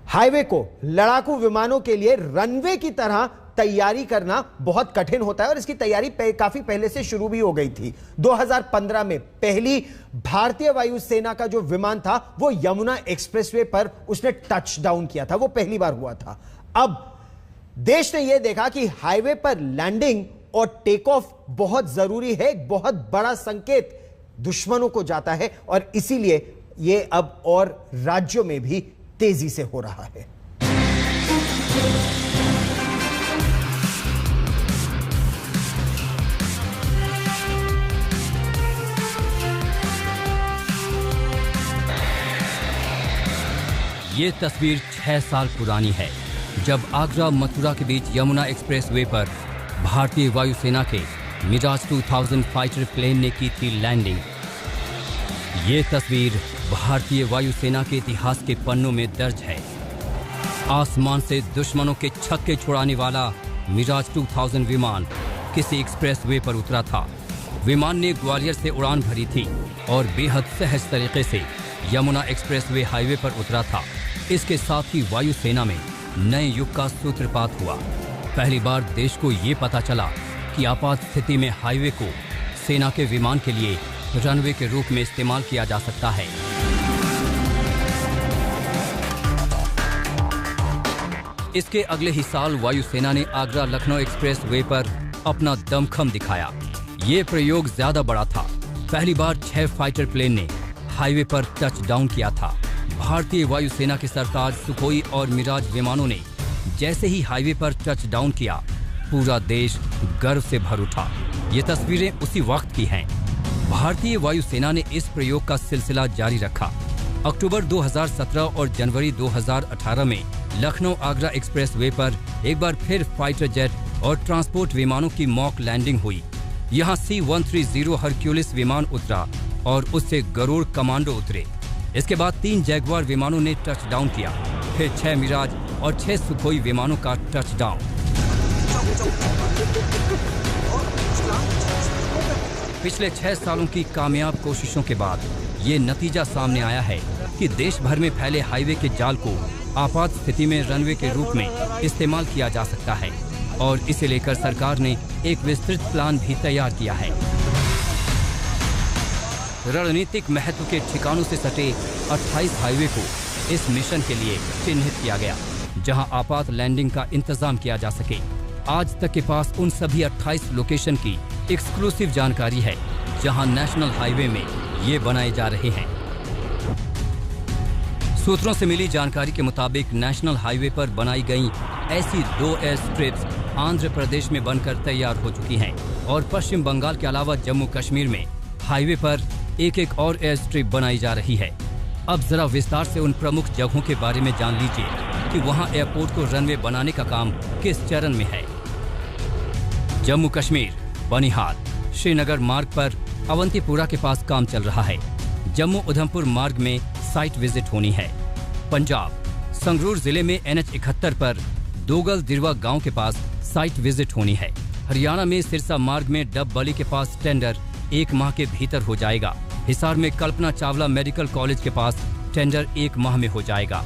Highway को लड़ाकू विमानों के लिए रनवे की तरह तैयारी करना बहुत कठिन होता है और इसकी तैयारी काफी पहले से शुरू भी हो गई थी। 2015 में पहली भारतीय वायुसेना का जो विमान था वो यमुना एक्सप्रेसवे पर उसने टच डाउन किया था, वो पहली बार हुआ था। अब देश ने यह देखा कि हाईवे पर लैंडिंग और टेक ऑफ बहुत जरूरी है, एक बहुत बड़ा संकेत दुश्मनों को जाता है और इसीलिए यह अब और राज्यों में भी तेजी से हो रहा है। ये तस्वीर 6 साल पुरानी है, जब आगरा मथुरा के बीच यमुना एक्सप्रेसवे पर भारतीय वायुसेना के मिराज 2000 फाइटर प्लेन ने की थी लैंडिंग। ये तस्वीर भारतीय वायुसेना के इतिहास के पन्नों में दर्ज है। आसमान से दुश्मनों के छक्के छुड़ाने वाला मिराज 2000 विमान किसी एक्सप्रेसवे पर उतरा था। विमान ने ग्वालियर से उड़ान भरी थी और बेहद सहज तरीके से यमुना एक्सप्रेसवे हाईवे पर उतरा था। इसके साथ ही वायुसेना में नए युग का सूत्रपात हुआ। पहली बार देश को ये पता चला कि आपात स्थिति में हाईवे को सेना के विमान के लिए रनवे के रूप में इस्तेमाल किया जा सकता है। इसके अगले ही साल वायुसेना ने आगरा लखनऊ एक्सप्रेसवे पर अपना दमखम दिखाया। ये प्रयोग ज्यादा बड़ा था। पहली बार 6 फाइटर प्लेन ने हाईवे पर टच डाउन किया था। भारतीय वायुसेना के सरताज सुखोई और मिराज विमानों ने जैसे ही हाईवे पर टच डाउन किया, पूरा देश गर्व से भर उठा। ये तस्वीरें उसी वक्त की हैं। भारतीय वायुसेना ने इस प्रयोग का सिलसिला जारी रखा। अक्टूबर 2017 और जनवरी 2018 में लखनऊ आगरा एक्सप्रेसवे पर एक बार फिर फाइटर जेट और ट्रांसपोर्ट विमानों की मॉक लैंडिंग हुई। यहाँ C-130 हरक्यूलिस विमान उतरा और उससे गरुड़ कमांडो उतरे। इसके बाद 3 जैगुआर विमानों ने टच डाउन किया, फिर 6 मिराज और 6 सुखोई विमानों का टच डाउन। पिछले 6 सालों की कामयाब कोशिशों के बाद ये नतीजा सामने आया है कि देश भर में फैले हाईवे के जाल को आपात स्थिति में रनवे के रूप में इस्तेमाल किया जा सकता है और इसे लेकर सरकार ने एक विस्तृत प्लान भी तैयार किया है। रणनीतिक महत्व के ठिकानों से सटे 28 हाईवे को इस मिशन के लिए चिन्हित किया गया, जहां आपात लैंडिंग का इंतजाम किया जा सके। आज तक के पास उन सभी 28 लोकेशन की एक्सक्लूसिव जानकारी है, जहां नेशनल हाईवे में ये बनाए जा रहे हैं। सूत्रों से मिली जानकारी के मुताबिक नेशनल हाईवे पर बनाई गई ऐसी 2 एयर स्ट्रिप्स आंध्र प्रदेश में बनकर तैयार हो चुकी हैं और पश्चिम बंगाल के अलावा जम्मू कश्मीर में हाईवे पर एक और एयर स्ट्रिप बनाई जा रही है। अब जरा विस्तार से उन प्रमुख जगहों के बारे में जान लीजिए कि वहां एयरपोर्ट को रनवे बनाने का काम किस चरण में है। जम्मू कश्मीर बनिहाल श्रीनगर मार्ग पर अवंतीपुरा के पास काम चल रहा है। जम्मू उधमपुर मार्ग में साइट विजिट होनी है। पंजाब संगरूर जिले में NH 71 पर दोगल दिरवा गांव के पास साइट विजिट होनी है। हरियाणा में सिरसा मार्ग में डबबली के पास टेंडर 1 माह के भीतर हो जाएगा। हिसार में कल्पना चावला मेडिकल कॉलेज के पास टेंडर 1 माह में हो जाएगा।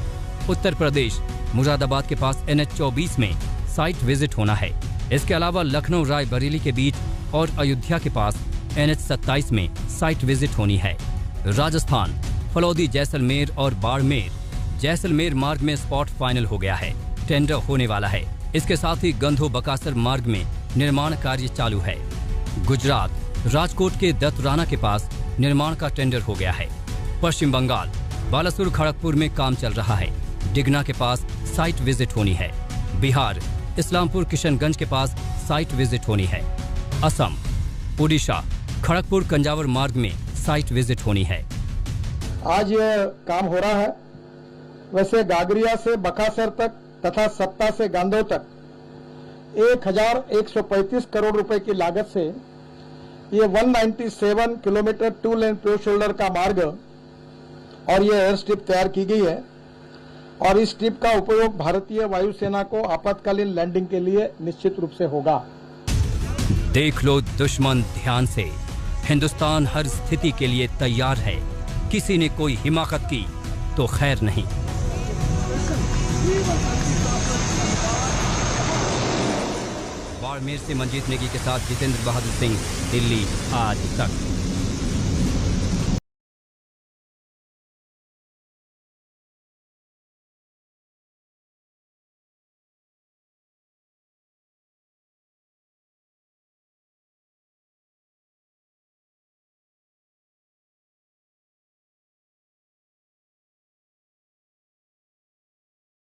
उत्तर प्रदेश मुरादाबाद के पास NH 24 में साइट विजिट होना है। इसके अलावा लखनऊ रायबरेली के बीच और अयोध्या के पास NH 27 में साइट विजिट होनी है। राजस्थान फलौदी जैसलमेर और बाड़मेर जैसलमेर मार्ग में स्पॉट फाइनल हो गया है, टेंडर होने वाला है। इसके साथ ही गंधो बकासर मार्ग में निर्माण कार्य चालू है। गुजरात राजकोट के दतराना के पास निर्माण का टेंडर हो गया है। पश्चिम बंगाल बालासुर खड़गपुर में काम चल रहा है। डिगना के पास साइट विजिट होनी है। बिहार इस्लामपुर किशनगंज के पास साइट विजिट होनी है। असम ओडिशा खड़गपुर कंजावर मार्ग में साइट विजिट होनी है। आज ये काम हो रहा है। वैसे गागरिया से बकासर तक तथा सत्ता से गांधो तक 1135 करोड़ रुपए की लागत से ये 197 किलोमीटर 2 लेन प्योर शोल्डर का मार्ग और ये एयर स्ट्रिप तैयार की गई है और इस स्ट्रिप का उपयोग भारतीय वायुसेना को आपातकालीन लैंडिंग के लिए निश्चित रूप से होगा। देख लो दुश्मन ध्यान से, हिंदुस्तान हर स्थिति के लिए तैयार है। किसी ने कोई हिमाकत की तो खैर नहीं। बाड़मेर से मंजीत नेगी के साथ जितेंद्र बहादुर सिंह, दिल्ली आज तक।